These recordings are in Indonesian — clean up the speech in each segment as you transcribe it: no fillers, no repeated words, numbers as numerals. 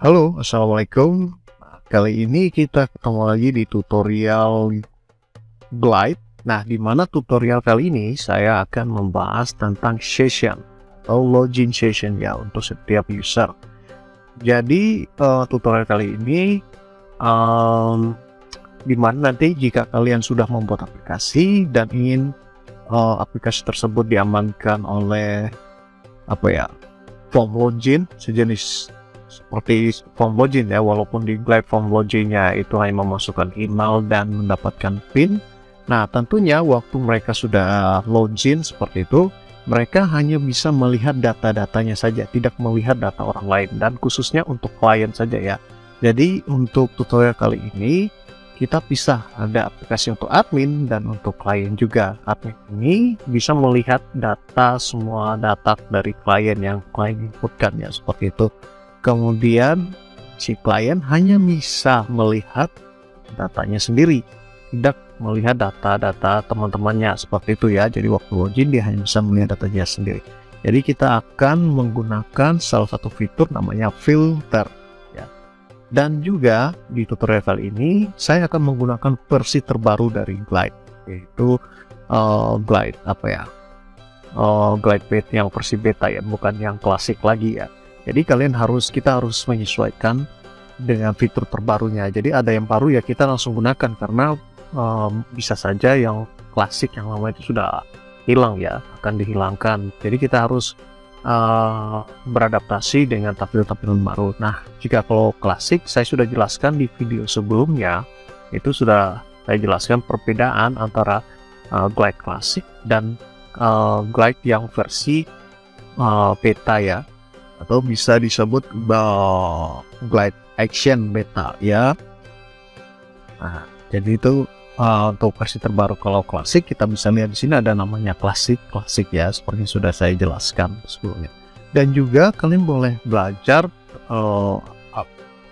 Halo, assalamualaikum. Nah, kali ini kita ketemu lagi di tutorial Glide. Nah, di mana tutorial kali ini saya akan membahas tentang session atau login session ya untuk setiap user. Jadi tutorial kali ini di mana nanti jika kalian sudah membuat aplikasi dan ingin aplikasi tersebut diamankan oleh form login sejenis seperti form login ya, walaupun di Glide form loginnya itu hanya memasukkan email dan mendapatkan PIN. Nah, tentunya waktu mereka sudah login seperti itu, mereka hanya bisa melihat data-datanya saja, tidak melihat data orang lain, dan khususnya untuk klien saja ya. Jadi untuk tutorial kali ini kita pisah, ada aplikasi untuk admin dan untuk klien juga. Admin ini bisa melihat data, semua data dari klien yang klien inputkan ya, seperti itu. Kemudian si klien hanya bisa melihat datanya sendiri, tidak melihat data-data teman-temannya seperti itu ya. Jadi waktu login dia hanya bisa melihat datanya sendiri. Jadi kita akan menggunakan salah satu fitur namanya filter ya. Dan juga di tutorial kali ini saya akan menggunakan versi terbaru dari Glide, yaitu Glide Glide beta yang versi beta ya, bukan yang klasik lagi ya. Jadi kita harus menyesuaikan dengan fitur terbarunya. Jadi ada yang baru ya kita langsung gunakan, karena bisa saja yang klasik yang lama itu sudah hilang ya, akan dihilangkan. Jadi kita harus beradaptasi dengan tampilan-tampilan baru. Nah, jika kalau klasik saya sudah jelaskan di video sebelumnya, itu sudah saya jelaskan perbedaan antara Glide klasik dan Glide yang versi beta ya, atau bisa disebut Glide Action Beta ya. Nah, jadi itu untuk versi terbaru. Kalau klasik kita bisa lihat di sini ada namanya klasik ya, seperti sudah saya jelaskan sebelumnya. Dan juga kalian boleh belajar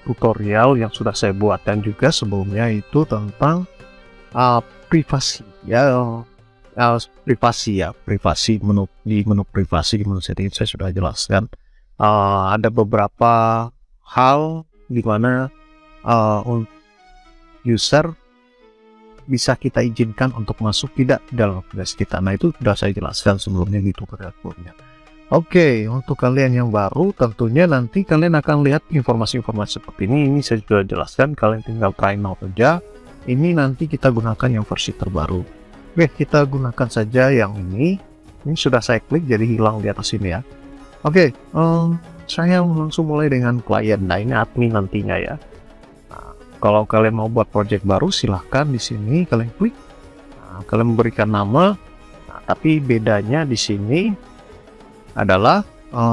tutorial yang sudah saya buat dan juga sebelumnya itu tentang privasi ya. Privasi di menu privasi, di menu setting saya sudah jelaskan. Ada beberapa hal di mana user bisa kita izinkan untuk masuk tidak dalam aplikasi kita. Nah, itu sudah saya jelaskan sebelumnya di tutorial sebelumnya. Oke, untuk kalian yang baru tentunya nanti kalian akan lihat informasi-informasi seperti ini. Ini saya sudah jelaskan, kalian tinggal try now saja. Ini nanti kita gunakan yang versi terbaru. Oke, kita gunakan saja yang ini. Ini sudah saya klik jadi hilang di atas sini ya. Oke, saya langsung mulai dengan klien. Nah, ini admin nantinya ya. Nah, kalau kalian mau buat project baru, silahkan di sini kalian klik. Nah, kalian memberikan nama. Nah, tapi bedanya di sini adalah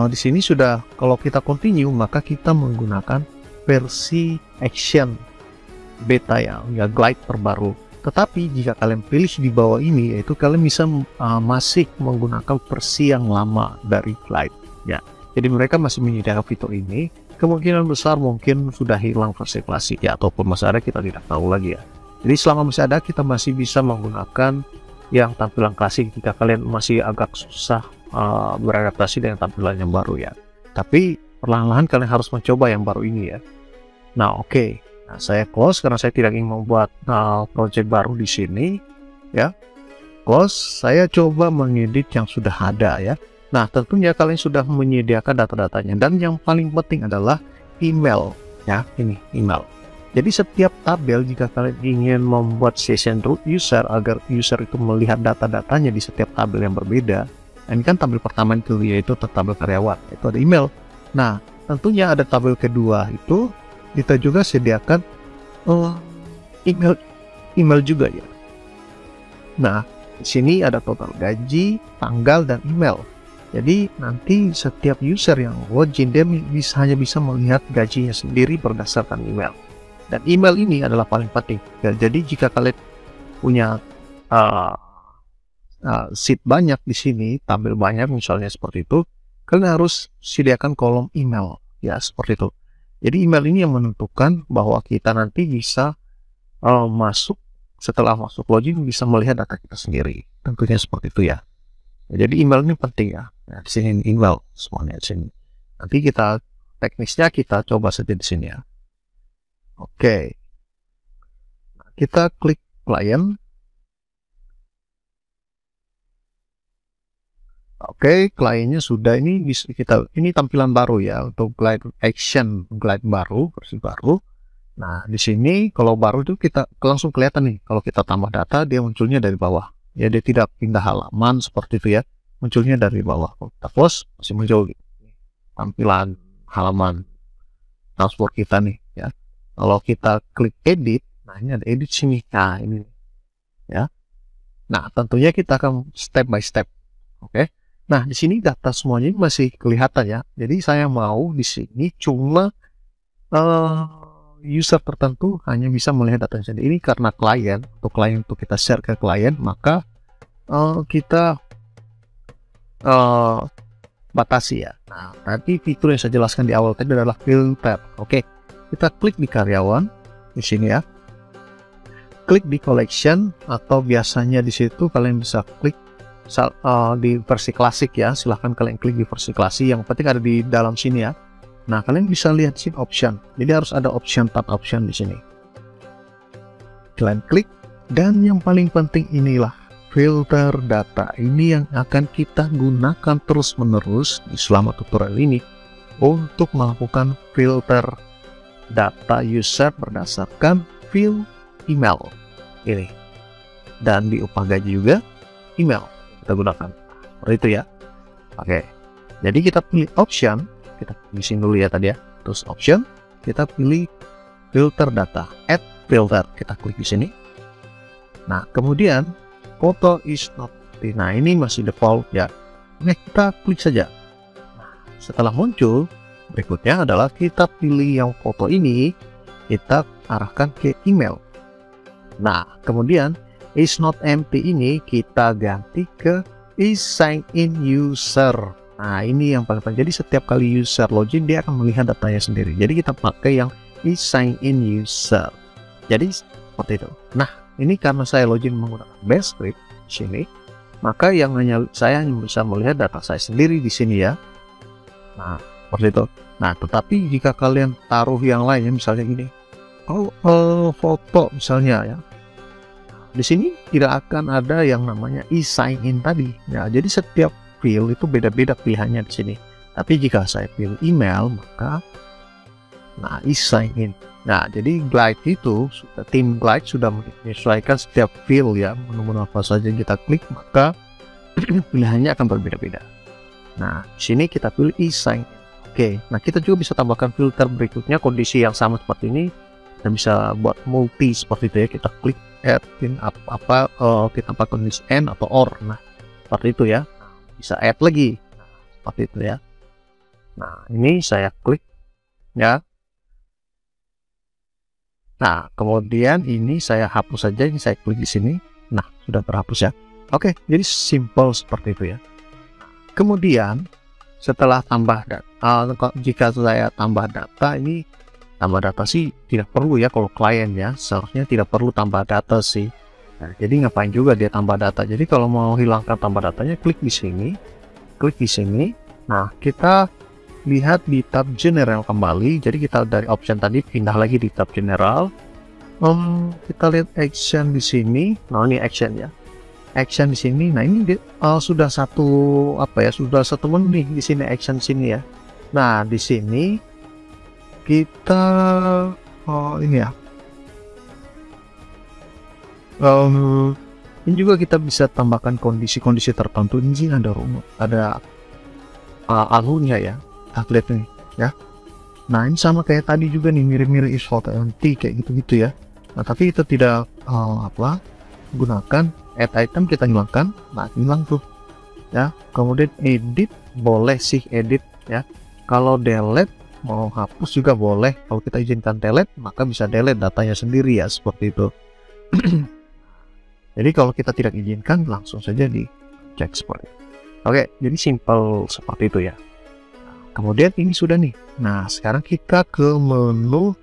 di sini sudah, kalau kita continue maka kita menggunakan versi action beta ya, Glide terbaru. Tetapi jika kalian pilih di bawah ini, yaitu kalian bisa masih menggunakan versi yang lama dari Glide. Ya, jadi mereka masih menyediakan fitur ini. Kemungkinan besar mungkin sudah hilang versi klasik ya, ataupun masih ada, kita tidak tahu lagi ya. Jadi selama masih ada, kita masih bisa menggunakan yang tampilan klasik jika kalian masih agak susah beradaptasi dengan tampilan yang baru ya. Tapi perlahan-lahan kalian harus mencoba yang baru ini ya. Nah, oke. Nah, saya close karena saya tidak ingin membuat project baru di sini ya. Close. Saya coba mengedit yang sudah ada ya. Nah, tentunya kalian sudah menyediakan data-datanya, dan yang paling penting adalah email ya. Ini email. Jadi setiap tabel, jika kalian ingin membuat session root user agar user itu melihat data-datanya di setiap tabel yang berbeda. Ini kan tabel pertama itu yaitu tabel karyawan, itu ada email. Nah, tentunya ada tabel kedua itu kita juga sediakan email juga ya. Nah, di sini ada total gaji, tanggal, dan email. Jadi nanti setiap user yang login dia hanya bisa melihat gajinya sendiri berdasarkan email. Dan email ini adalah paling penting. Ya, jadi jika kalian punya sheet banyak di sini, tabel banyak misalnya seperti itu, kalian harus sediakan kolom email ya, seperti itu. Jadi email ini yang menentukan bahwa kita nanti bisa setelah masuk login bisa melihat data kita sendiri. Tentunya seperti itu ya. Jadi email ini penting ya. Nah, di sini email semuanya di sini. Nanti kita teknisnya kita coba saja di sini ya. Oke. Kita klik client. Oke, kliennya sudah, ini bisa ini tampilan baru ya untuk glide action, glide baru, versi baru. Nah, di sini kalau baru itu kita langsung kelihatan nih, kalau kita tambah data dia munculnya dari bawah. Ya, dia tidak pindah halaman seperti itu ya. Munculnya dari bawah. Kalau kita close masih muncul tampilan halaman dashboard kita nih ya. Kalau kita klik edit, nah ini ada edit sini. Nah, ini ya. Nah, tentunya kita akan step by step. Oke. Nah, di sini data semuanya masih kelihatan ya. Jadi saya mau di sini cuma user tertentu hanya bisa melihat data sendiri. Ini karena klien, untuk kita share ke klien, maka kita batasi ya. Nah, tadi fitur yang saya jelaskan di awal tadi adalah filter. Oke, kita klik di karyawan di sini ya. Klik di collection, atau biasanya di situ kalian bisa klik di versi klasik ya. Silahkan kalian klik di versi klasik, yang penting ada di dalam sini ya. Nah, kalian bisa lihat sini option, jadi harus ada option, tab option di sini. Kalian klik, dan yang paling penting inilah filter data. Ini yang akan kita gunakan terus menerus selama tutorial ini untuk melakukan filter data user berdasarkan field email ini, dan di upah gaji juga email kita gunakan seperti itu ya. Oke, jadi kita pilih option, kita pilih sini dulu ya tadi ya, terus option, kita pilih filter data, add filter, kita klik di sini. Nah, kemudian photo is not, nah ini masih default ya. Oke, kita klik saja. Nah, setelah muncul, berikutnya adalah kita pilih yang foto ini, kita arahkan ke email. Nah, kemudian is not empty ini kita ganti ke is sign in user. Nah, ini yang paling penting. Jadi setiap kali user login dia akan melihat datanya sendiri. Jadi kita pakai yang is sign in user. Jadi seperti itu. Nah, ini karena saya login menggunakan Bash script di sini, maka yang saya hanya bisa melihat data saya sendiri di sini ya. Nah, seperti itu. Nah, tetapi jika kalian taruh yang lainnya, misalnya gini, foto misalnya ya, di sini tidak akan ada yang namanya e-sign in tadi. Ya, jadi setiap field itu beda-beda pilihannya di sini. Tapi jika saya pilih email, maka nah e-sign in. Nah, jadi glide itu tim glide sudah menyesuaikan setiap field ya, menu apa saja yang kita klik maka pilihannya akan berbeda-beda. Nah, di sini kita pilih e-sign in. Oke, nah kita juga bisa tambahkan filter berikutnya, kondisi yang sama seperti ini. Kita bisa buat multi seperti itu ya, kita klik add in kita pakai kondisi and atau or. Nah, seperti itu ya. Bisa add lagi. Nah, seperti itu ya. Nah, ini saya klik ya. Nah, kemudian ini saya hapus saja, ini saya klik di sini. Nah, sudah terhapus ya. Oke, jadi simple seperti itu ya. Kemudian setelah tambah data, jika saya tambah data, ini tambah data sih tidak perlu ya kalau klien ya, seharusnya tidak perlu tambah data sih. Nah, jadi ngapain juga dia tambah data. Jadi kalau mau hilangkan tambah datanya, klik di sini, klik di sini. Nah, kita lihat di tab general kembali. Jadi kita dari option tadi pindah lagi di tab general. Kita lihat action di sini. Nah, ini action ya. Action di sini. Nah, ini sudah satu sudah satu menu nih di sini, action sini ya. Nah, di sini kita ini ya. Ini juga kita bisa tambahkan kondisi-kondisi tertentu. Ini ada alurnya ya. Kita lihat nih ya. Nah, ini sama kayak tadi juga nih, mirip-mirip is photo empty kayak gitu-gitu ya. Nah, tapi kita tidak gunakan add item, kita hilangkan. Nah, hilang tuh ya. Kemudian edit, boleh sih edit ya. Kalau delete, mau hapus juga boleh. Kalau kita izinkan delete, maka bisa delete datanya sendiri ya, seperti itu. Jadi kalau kita tidak izinkan, langsung saja dicek seperti itu. Oke, jadi simple seperti itu ya. Kemudian ini sudah nih. Nah, sekarang kita ke menu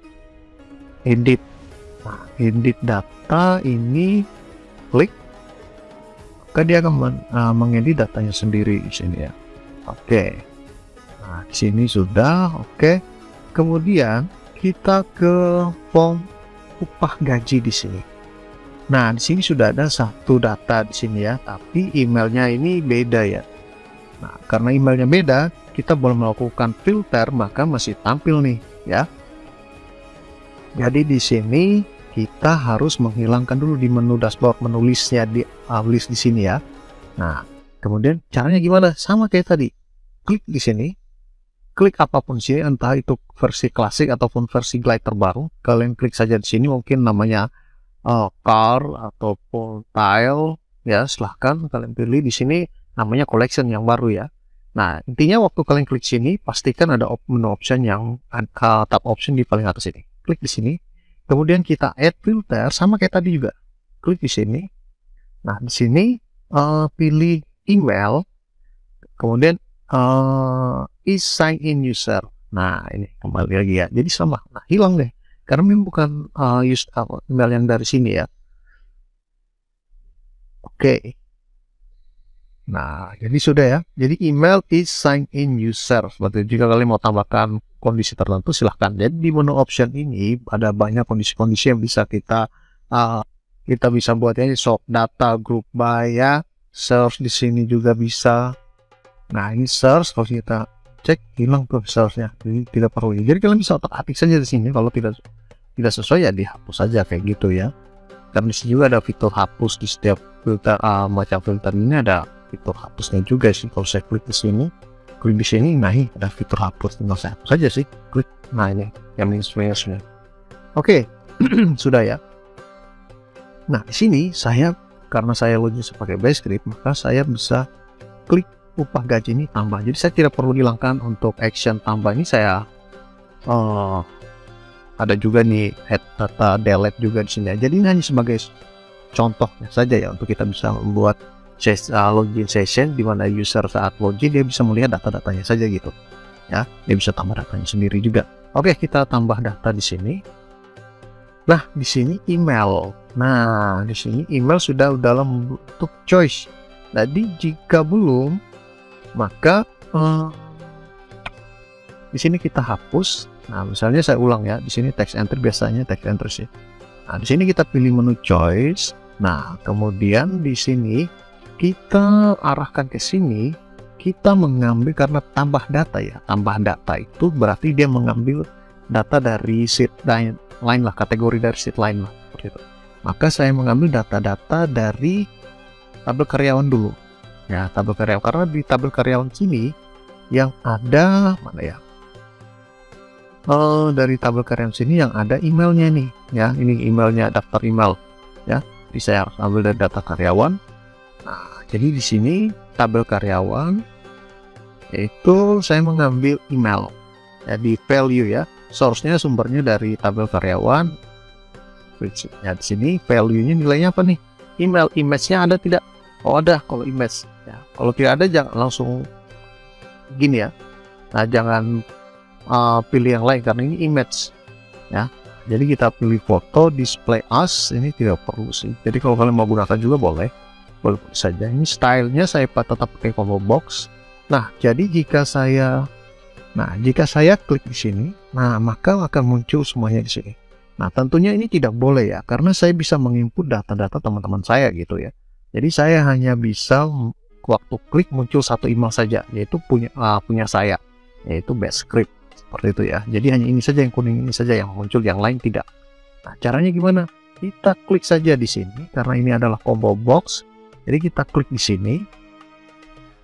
edit. Nah, edit data ini klik, maka dia akan mengedit datanya sendiri di sini ya. Oke. Nah, Nah, di sini sudah oke. Kemudian kita ke form upah gaji di sini. Nah, di sini sudah ada satu data di sini ya, tapi emailnya ini beda ya. Nah, karena emailnya beda, kita boleh melakukan filter, maka masih tampil nih ya. Jadi di sini kita harus menghilangkan dulu di menu dashboard, menulisnya di list di sini ya. Nah, kemudian caranya gimana? Sama kayak tadi. Klik di sini, klik apapun sih, entah itu versi klasik ataupun versi glide terbaru. Kalian klik saja di sini, mungkin namanya car ataupun tile ya, silahkan kalian pilih. Di sini namanya collection yang baru ya. Nah, intinya waktu kalian klik sini, pastikan ada menu option yang tab option di paling atas ini. Klik di sini, kemudian kita add filter sama kayak tadi juga. Klik di sini. Nah, di sini pilih email, kemudian is sign in user. Nah, ini kembali lagi ya. Jadi sama. Nah, hilang deh. Karena memang bukan email yang dari sini ya. Oke. Nah, jadi sudah ya. Jadi email is sign in user. Seperti jika kalian mau tambahkan kondisi tertentu, silahkan. Jadi di menu option ini ada banyak kondisi-kondisi yang bisa kita bisa buat ya. Sort data, group by ya. Search di sini juga bisa. Nah, ini search kalau kita cek hilang tuh searchnya, jadi tidak perlu. Jadi kalian bisa otak-atik saja di sini. Kalau tidak sesuai ya dihapus saja kayak gitu ya. Karena di sini juga ada fitur hapus di setiap filter, macam filter ini ada fitur hapusnya juga sih. Kalau saya klik di sini, nah ini ada fitur hapus, tinggal saya hapus saja sih. Klik, nah ini yang minus-minusnya. Oke, sudah ya. Nah, di sini karena saya login sebagai BaseScript, maka saya bisa klik upah gaji ini tambah. Jadi saya tidak perlu hilangkan untuk action tambah ini. Saya ada juga nih add data delete juga di sini. Jadi ini hanya sebagai contohnya saja ya, untuk kita bisa membuat login session di mana user saat login dia bisa melihat data-datanya saja gitu ya. Dia bisa tambah datanya sendiri juga. Oke, kita tambah data di sini. Nah, di sini email. Nah, di sini email sudah dalam bentuk choice. Jadi jika belum, maka di sini kita hapus. Nah, misalnya saya ulang ya, di sini text entry, biasanya text entry sih. Nah, di sini kita pilih menu choice. Nah, kemudian di sini kita arahkan ke sini, kita mengambil karena tambah data ya. Tambah data itu berarti dia mengambil data dari sheet lain lah, kategori dari sheet lain lah, seperti itu. Maka saya mengambil data-data dari tabel karyawan dulu. Ya, tabel karyawan, karena di tabel karyawan sini yang ada mana ya? Dari tabel karyawan sini yang ada emailnya nih, ya. Ini emailnya, daftar email, ya. Jadi saya harus ambil dari data karyawan. Nah, jadi di sini tabel karyawan, yaitu saya mengambil email, ya, di value ya. Source-nya, sumbernya dari tabel karyawan. Ya, di sini value-nya nilainya apa nih? Email, image-nya ada tidak? Oh, ada kalau image. Ya, kalau tidak ada jangan langsung gini ya. Nah, jangan pilih yang lain karena ini image ya. Jadi kita pilih foto, display as, ini tidak perlu sih. Jadi kalau kalian mau gunakan juga boleh saja. Ini stylenya saya tetap pakai combo box. Nah, jadi jika saya klik di sini, nah maka akan muncul semuanya di sini. Nah, tentunya ini tidak boleh ya, karena saya bisa menginput data-data teman-teman saya gitu ya. Jadi saya hanya bisa waktu klik muncul satu email saja, yaitu punya saya, yaitu BaseScript, seperti itu ya. Jadi hanya ini saja, yang kuning ini saja yang muncul, yang lain tidak. Nah, caranya gimana? Kita klik saja di sini karena ini adalah combo box. Jadi kita klik di sini,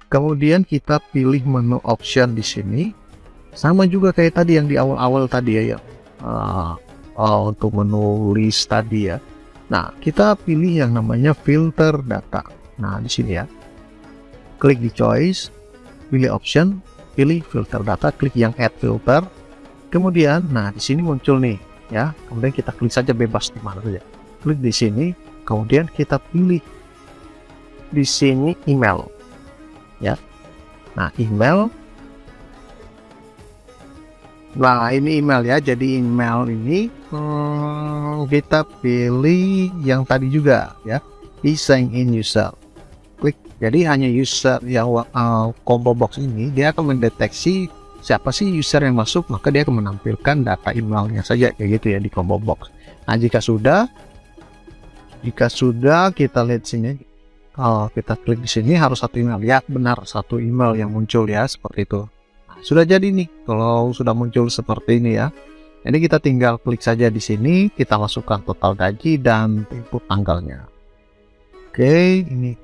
kemudian kita pilih menu option di sini, sama juga kayak tadi yang di awal-awal tadi ya, untuk menu list tadi ya. Nah, kita pilih yang namanya filter data. Nah, di sini ya, klik di choice, pilih option, pilih filter data, klik yang add filter. Kemudian, nah di sini muncul nih ya. Kemudian kita klik saja bebas di mana saja. Klik di sini, kemudian kita pilih di sini email ya. Nah, email. Nah, ini email ya. Jadi email ini kita pilih yang tadi juga ya, sign in user. Klik. Jadi hanya user yang combo box ini dia akan mendeteksi siapa sih user yang masuk, maka dia akan menampilkan data emailnya saja kayak gitu ya di combo box. Nah, jika sudah kita lihat sini, kalau kita klik di sini harus satu email ya, benar satu email yang muncul ya, seperti itu. Nah, sudah jadi nih kalau sudah muncul seperti ini ya. Jadi kita tinggal klik saja di sini, kita masukkan total gaji dan input tanggalnya. Oke, ini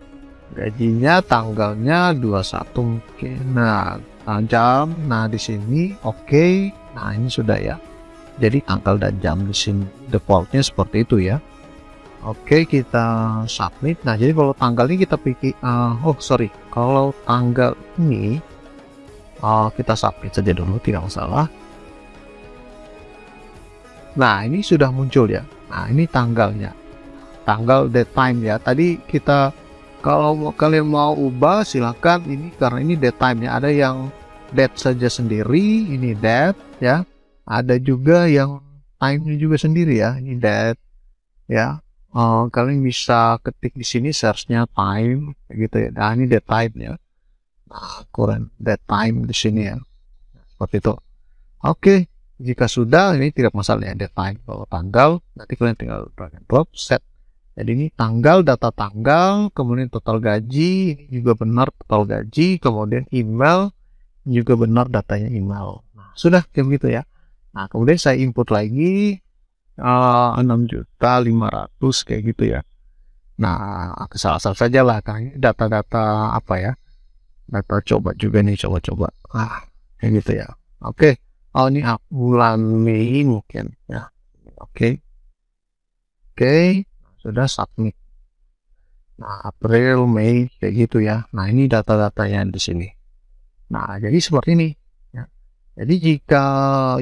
gajinya tanggalnya 21 mungkin. Nah, jam. Nah, di sini oke. Nah, ini sudah ya. Jadi tanggal dan jam di sini defaultnya seperti itu ya. Oke, kita submit. Nah, jadi kalau tanggal ini kita pikir kalau tanggal ini kita submit saja dulu, tidak masalah. Nah, ini sudah muncul ya. Nah, ini tanggalnya, tanggal date time ya. Tadi kita, kalau kalian mau ubah silakan, ini karena ini date time ya. Ada yang date saja sendiri, ini date ya. Ada juga yang time-nya juga sendiri ya. Ini date ya. Kalian bisa ketik di sini search-nya time gitu ya. Nah, ini date time ya. Nah, kurang date time di sini ya. Seperti itu. Oke, jika sudah, ini tidak masalah ya date time. Kalau tanggal, nanti kalian tinggal drag and drop set. Jadi ini tanggal, data tanggal, kemudian total gaji, ini juga benar total gaji, kemudian email juga benar datanya email. Nah, sudah kayak gitu ya. Nah, kemudian saya input lagi 6.500.000 kayak gitu ya. Nah, asal-asal saja lah, karena ini data-data apa ya, data coba juga nih, coba-coba kayak gitu ya. Oke. Ini bulan Mei mungkin ya. Oke, sudah submit. Nah, April, Mei kayak gitu ya. Nah, ini data-datanya di sini. Nah, jadi seperti ini ya. Jadi jika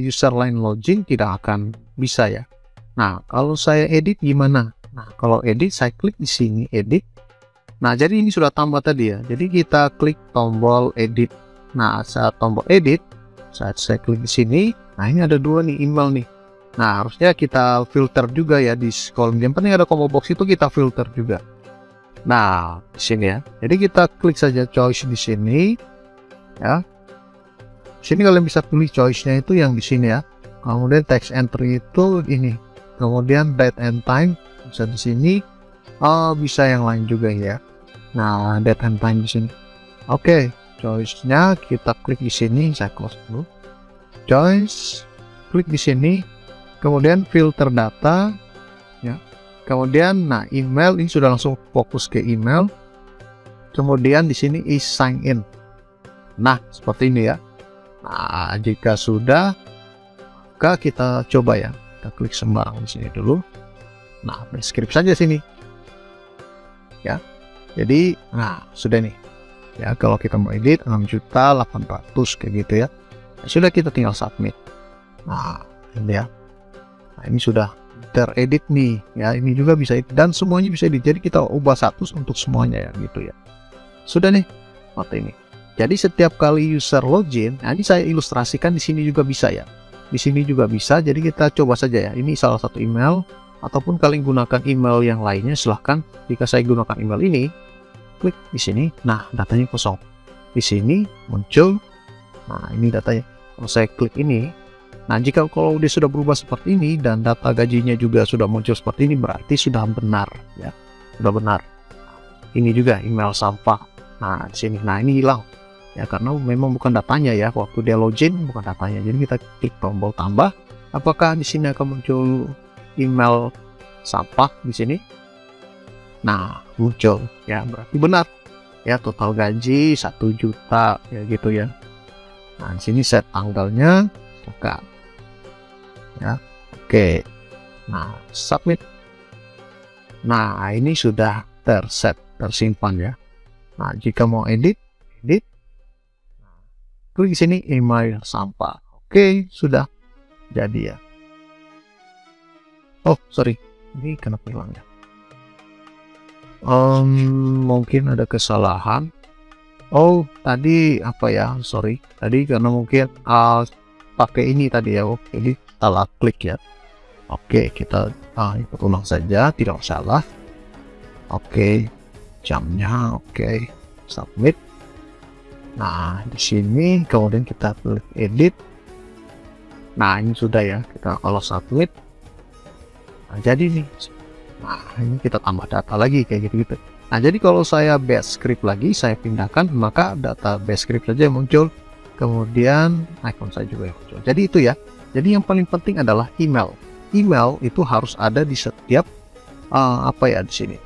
user lain login tidak akan bisa ya. Nah, kalau saya edit gimana? Nah, kalau edit saya klik di sini edit. Nah, jadi ini sudah tambah tadi ya. Jadi kita klik tombol edit. Nah, saat tombol edit, saat saya klik di sini, nah ini ada dua nih email nih. Nah, harusnya kita filter juga ya di kolom. Yang penting ada combo box itu kita filter juga. Nah, di sini ya. Jadi kita klik saja choice di sini ya. Di sini kalian bisa pilih choice-nya itu yang di sini ya. Kemudian text entry itu ini. Kemudian date and time bisa di sini. Bisa yang lain juga ya. Nah, date and time di sini. Oke, choice-nya kita klik di sini. Saya close dulu. Choice, klik di sini. Kemudian filter data ya. Kemudian nah email ini sudah langsung fokus ke email. Kemudian di sini is sign in. Nah, seperti ini ya. Nah, jika sudah, maka kita coba ya. Kita klik sembarang di sini dulu. Nah, script saja sini. Ya. Jadi, nah, sudah nih. Ya, kalau kita mau edit 6.800.000 kayak gitu ya. Nah, sudah kita tinggal submit. Nah, ini ya. Nah, ini sudah teredit nih. Ya, ini juga bisa edit dan semuanya bisa edit. Jadi kita ubah status untuk semuanya ya gitu ya. Sudah nih. Seperti ini. Jadi setiap kali user login, nah ini saya ilustrasikan di sini juga bisa ya. Di sini juga bisa. Jadi kita coba saja ya. Ini salah satu email ataupun kalian gunakan email yang lainnya silahkan. Jika saya gunakan email ini, klik di sini. Nah, datanya kosong. Di sini muncul. Nah, ini datanya. Kalau saya klik ini, nah jika kalau dia sudah berubah seperti ini dan data gajinya juga sudah muncul seperti ini, berarti sudah benar ya. Sudah benar. Ini juga email sampah. Nah, di sini. Nah, ini hilang. Ya, karena memang bukan datanya ya, waktu dia login bukan datanya. Jadi kita klik tombol tambah. Apakah di sini akan muncul email sampah di sini? Nah, muncul ya, berarti benar ya, total gaji 1 juta ya gitu ya. Nah, di sini set tanggalnya buka ya. Oke. Nah, submit. Nah, ini sudah tersimpan ya. Nah, jika mau edit klik di sini email sampah. Oke, sudah jadi ya. Oh, sorry. Ini kenapa hilang ya? Mungkin ada kesalahan. Oh, tadi apa ya? Sorry. Tadi karena mungkin pakai ini tadi ya. Oke, ini salah klik ya. Oke, kita ikut ulang saja, tidak masalah. Oke, jamnya oke. Submit. Nah, di sini kemudian kita pilih edit. Nah, ini sudah ya, kita kalau submit. Nah, jadi nih. Nah, ini kita tambah data lagi kayak gitu-gitu. Nah, jadi kalau saya base script lagi, saya pindahkan, maka data base script saja yang muncul. Kemudian icon saya juga yang muncul. Jadi itu ya. Jadi yang paling penting adalah email. Email itu harus ada di setiap apa ya di sini.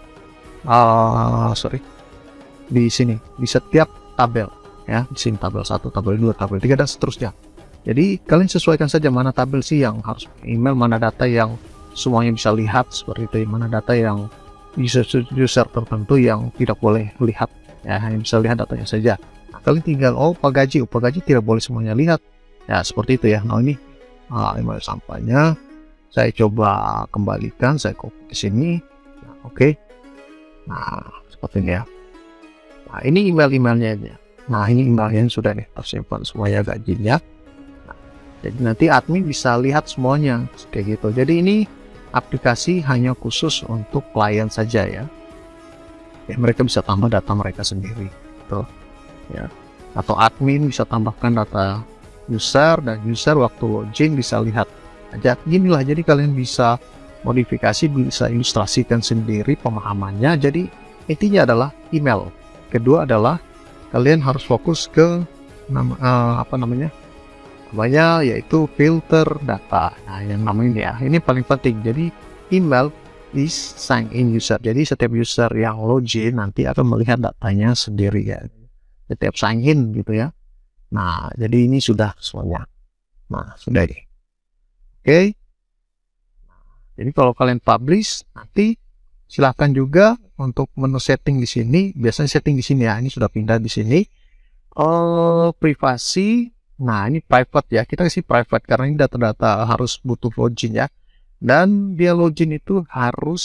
Di sini, di setiap tabel ya. Di sini tabel 1, tabel 2, tabel 3 dan seterusnya. Jadi kalian sesuaikan saja mana tabel sih yang harus email, mana data yang semuanya bisa lihat seperti itu, mana data yang user tertentu yang tidak boleh lihat ya, hanya bisa lihat datanya saja. Nah, kalian tinggal upah gaji tidak boleh semuanya lihat ya, seperti itu ya. Nah, ini email sampainya saya coba kembalikan, saya copy ke sini. Nah, oke. Nah, seperti ini ya. Nah, ini email-emailnya aja. Nah, ini emailnya sudah nih tersimpan semuanya gajinya. Nah, jadi nanti admin bisa lihat semuanya kayak gitu. Jadi ini aplikasi hanya khusus untuk klien saja ya. Ya, mereka bisa tambah data mereka sendiri, gitu. Ya. Atau admin bisa tambahkan data user, dan user waktu login bisa lihat aja. Inilah, jadi kalian bisa modifikasi, bisa ilustrasikan sendiri pemahamannya. Jadi intinya adalah email. Kedua adalah kalian harus fokus ke yaitu filter data. Nah, yang namanya ya, ini paling penting. Jadi email is sign in user. Jadi setiap user yang login nanti akan melihat datanya sendiri ya. Setiap sign in gitu ya. Nah, jadi ini sudah semuanya. Nah, sudah ini. Oke. Jadi kalau kalian publish, nanti silahkan juga untuk menu setting di sini. Biasanya setting di sini ya. Ini sudah pindah di sini. Privasi. Nah, ini private ya. Kita kasih private karena ini data-data harus butuh login ya. Dan dia login itu harus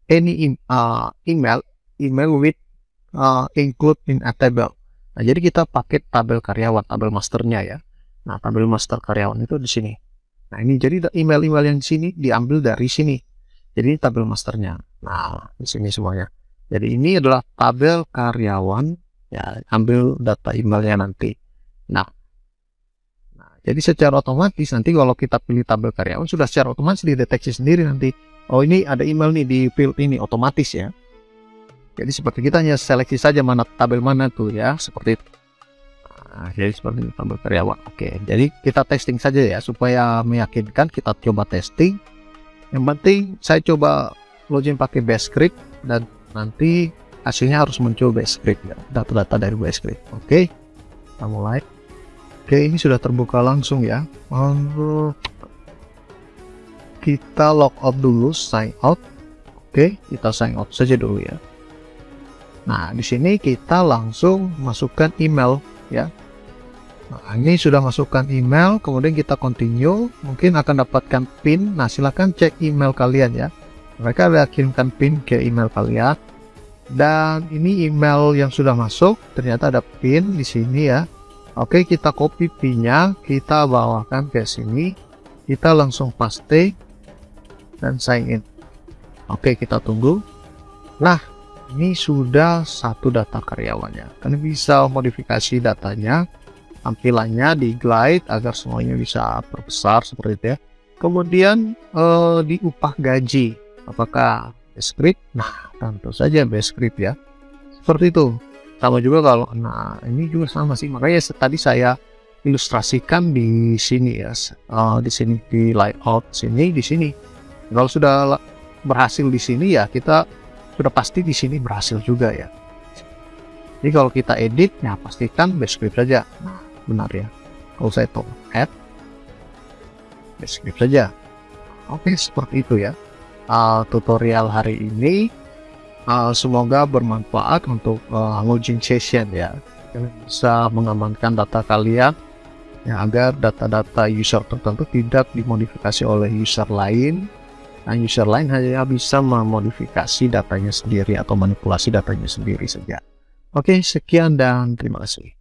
email with include in a table. Nah, jadi kita pakai tabel karyawan, tabel masternya ya. Nah, tabel master karyawan itu di sini. Nah, ini jadi email-email yang di sini diambil dari sini. Jadi tabel masternya. Nah, di sini semuanya. Jadi ini adalah tabel karyawan ya, ambil data emailnya nanti. Nah, jadi secara otomatis nanti kalau kita pilih tabel karyawan sudah secara otomatis dideteksi sendiri nanti. Oh, ini ada email nih di field ini, otomatis ya. Jadi seperti kita hanya seleksi saja mana tabel mana tuh ya, seperti itu. Nah, jadi seperti ini tabel karyawan. Oke, jadi kita testing saja ya supaya meyakinkan. Kita coba testing. Yang penting saya coba login pakai base script dan nanti hasilnya harus muncul base script ya, data-data dari base script. Oke, kita mulai. Oke, ini sudah terbuka langsung ya. Kita log out dulu, sign out. Oke, kita sign out saja dulu ya. Nah, di sini kita langsung masukkan email ya. Nah, ini sudah masukkan email, kemudian kita continue, mungkin akan dapatkan PIN. Nah, silahkan cek email kalian ya. Mereka ada kirimkan PIN ke email kalian. Dan ini email yang sudah masuk, ternyata ada PIN di sini ya. Oke, kita copy PIN-nya, kita bawakan ke sini. Kita langsung paste dan sign in. Oke, kita tunggu. Nah, ini sudah satu data karyawannya. Kalian bisa modifikasi datanya, tampilannya di glide agar semuanya bisa terbesar seperti itu ya. Kemudian di upah gaji, apakah base script? Nah, tentu saja base script ya. Seperti itu. Sama juga kalau, nah ini juga sama sih. Makanya tadi saya ilustrasikan di sini ya. Di sini di layout sini, di sini. Kalau sudah berhasil di sini ya, kita sudah pasti di sini berhasil juga ya. Jadi kalau kita edit, ya pastikan base script saja. Nah, benar ya. Kalau saya add base script saja. Oke, seperti itu ya. Tutorial hari ini semoga bermanfaat untuk login session ya. Kalian bisa mengamankan data kalian ya, agar data-data user tertentu tidak dimodifikasi oleh user lain. Nah, user lain hanya bisa memodifikasi datanya sendiri atau manipulasi datanya sendiri saja. Oke, sekian dan terima kasih.